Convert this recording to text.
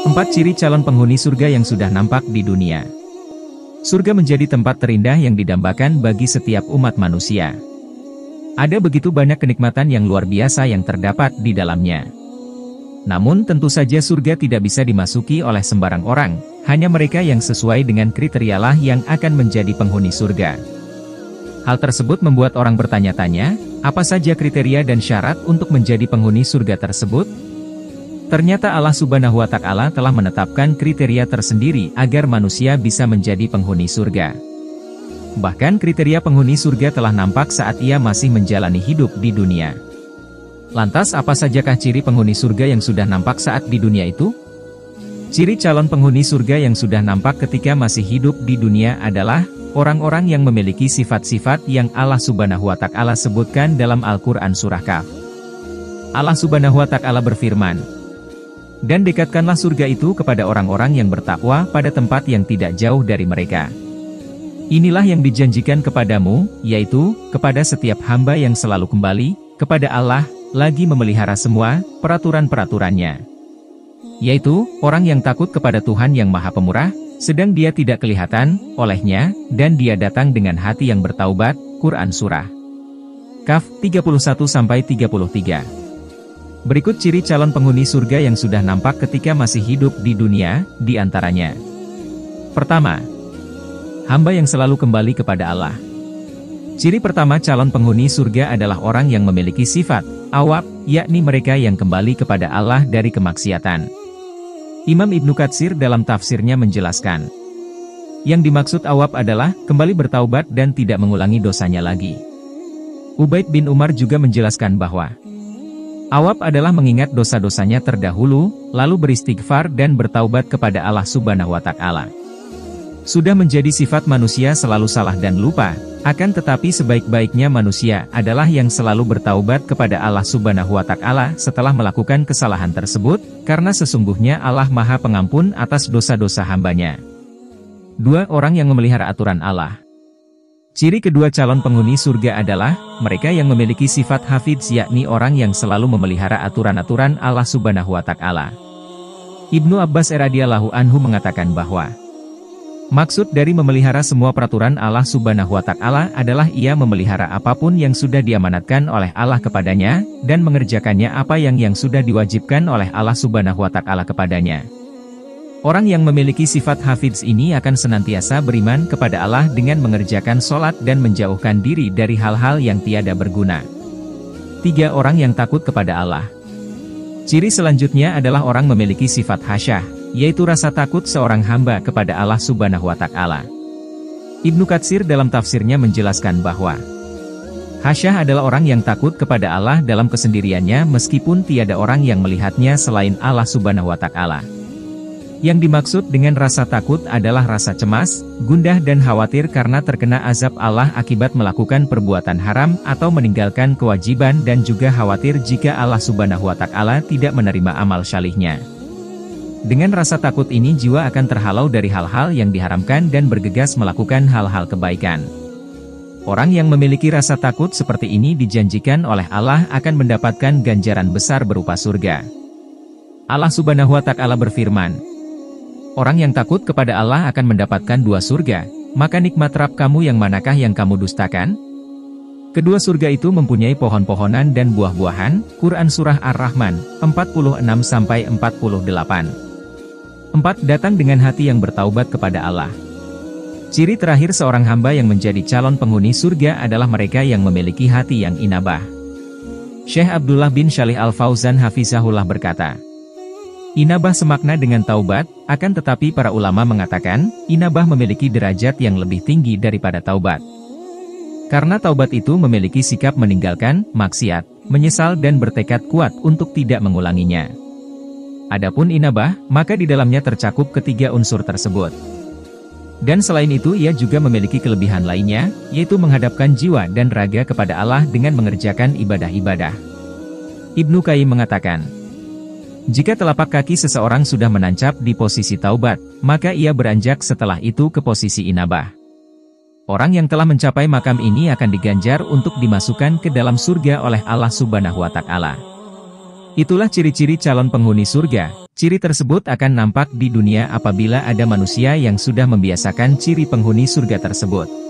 4 ciri calon penghuni surga yang sudah nampak di dunia. Surga menjadi tempat terindah yang didambakan bagi setiap umat manusia. Ada begitu banyak kenikmatan yang luar biasa yang terdapat di dalamnya. Namun tentu saja surga tidak bisa dimasuki oleh sembarang orang, hanya mereka yang sesuai dengan kriteria lah yang akan menjadi penghuni surga. Hal tersebut membuat orang bertanya-tanya, apa saja kriteria dan syarat untuk menjadi penghuni surga tersebut? Ternyata Allah Subhanahu wa Ta'ala telah menetapkan kriteria tersendiri agar manusia bisa menjadi penghuni surga. Bahkan kriteria penghuni surga telah nampak saat ia masih menjalani hidup di dunia. Lantas apa sajakah ciri penghuni surga yang sudah nampak saat di dunia itu? Ciri calon penghuni surga yang sudah nampak ketika masih hidup di dunia adalah orang-orang yang memiliki sifat-sifat yang Allah Subhanahu wa Ta'ala sebutkan dalam Al-Quran Surah Kahf. Allah Subhanahu wa Ta'ala berfirman, "Dan dekatkanlah surga itu kepada orang-orang yang bertakwa pada tempat yang tidak jauh dari mereka. Inilah yang dijanjikan kepadamu, yaitu, kepada setiap hamba yang selalu kembali kepada Allah, lagi memelihara semua peraturan-peraturannya. Yaitu, orang yang takut kepada Tuhan yang Maha Pemurah, sedang dia tidak kelihatan olehnya, dan dia datang dengan hati yang bertaubat." Quran Surah Kahf 31-33. Berikut ciri calon penghuni surga yang sudah nampak ketika masih hidup di dunia, di antaranya. Pertama, hamba yang selalu kembali kepada Allah. Ciri pertama calon penghuni surga adalah orang yang memiliki sifat awab, yakni mereka yang kembali kepada Allah dari kemaksiatan. Imam Ibnu Katsir dalam tafsirnya menjelaskan, yang dimaksud awab adalah kembali bertaubat dan tidak mengulangi dosanya lagi. Ubaid bin Umar juga menjelaskan bahwa awab adalah mengingat dosa-dosanya terdahulu, lalu beristighfar dan bertaubat kepada Allah Subhanahu wa Ta'ala. Sudah menjadi sifat manusia selalu salah dan lupa, akan tetapi sebaik-baiknya manusia adalah yang selalu bertaubat kepada Allah Subhanahu wa Ta'ala setelah melakukan kesalahan tersebut, karena sesungguhnya Allah Maha Pengampun atas dosa-dosa hambanya. 2. Orang yang memelihara aturan Allah. Ciri kedua calon penghuni surga adalah mereka yang memiliki sifat hafidz, yakni orang yang selalu memelihara aturan-aturan Allah Subhanahu wa Ta'ala. Ibnu Abbas radhiyallahu anhu mengatakan bahwa maksud dari memelihara semua peraturan Allah Subhanahu wa Ta'ala adalah ia memelihara apapun yang sudah diamanatkan oleh Allah kepadanya, dan mengerjakannya apa yang sudah diwajibkan oleh Allah Subhanahu wa Ta'ala kepadanya. Orang yang memiliki sifat hafidz ini akan senantiasa beriman kepada Allah dengan mengerjakan sholat dan menjauhkan diri dari hal-hal yang tiada berguna. 3. Orang yang takut kepada Allah. Ciri selanjutnya adalah orang memiliki sifat khasyah, yaitu rasa takut seorang hamba kepada Allah Subhanahu wa Ta'ala. Ibnu Katsir dalam tafsirnya menjelaskan bahwa khasyah adalah orang yang takut kepada Allah dalam kesendiriannya meskipun tiada orang yang melihatnya selain Allah Subhanahu wa Ta'ala. Yang dimaksud dengan rasa takut adalah rasa cemas, gundah dan khawatir karena terkena azab Allah akibat melakukan perbuatan haram atau meninggalkan kewajiban, dan juga khawatir jika Allah Subhanahu wa Ta'ala tidak menerima amal salihnya. Dengan rasa takut ini jiwa akan terhalau dari hal-hal yang diharamkan dan bergegas melakukan hal-hal kebaikan. Orang yang memiliki rasa takut seperti ini dijanjikan oleh Allah akan mendapatkan ganjaran besar berupa surga. Allah Subhanahu wa Ta'ala berfirman, "Orang yang takut kepada Allah akan mendapatkan 2 surga, maka nikmat Rabb kamu yang manakah yang kamu dustakan?" Kedua surga itu mempunyai pohon-pohonan dan buah-buahan. Quran Surah Ar-Rahman 46-48. 4. Datang dengan hati yang bertaubat kepada Allah. Ciri terakhir seorang hamba yang menjadi calon penghuni surga adalah mereka yang memiliki hati yang inabah. Syekh Abdullah bin Shalih Al-Fauzan hafizahullah berkata, inabah semakna dengan taubat, akan tetapi para ulama mengatakan, inabah memiliki derajat yang lebih tinggi daripada taubat. Karena taubat itu memiliki sikap meninggalkan maksiat, menyesal dan bertekad kuat untuk tidak mengulanginya. Adapun inabah, maka di dalamnya tercakup ketiga unsur tersebut. Dan selain itu ia juga memiliki kelebihan lainnya, yaitu menghadapkan jiwa dan raga kepada Allah dengan mengerjakan ibadah-ibadah. Ibnu Qayyim mengatakan, jika telapak kaki seseorang sudah menancap di posisi taubat, maka ia beranjak setelah itu ke posisi inabah. Orang yang telah mencapai makam ini akan diganjar untuk dimasukkan ke dalam surga oleh Allah Subhanahu wa Ta'ala. Itulah ciri-ciri calon penghuni surga. Ciri tersebut akan nampak di dunia apabila ada manusia yang sudah membiasakan ciri penghuni surga tersebut.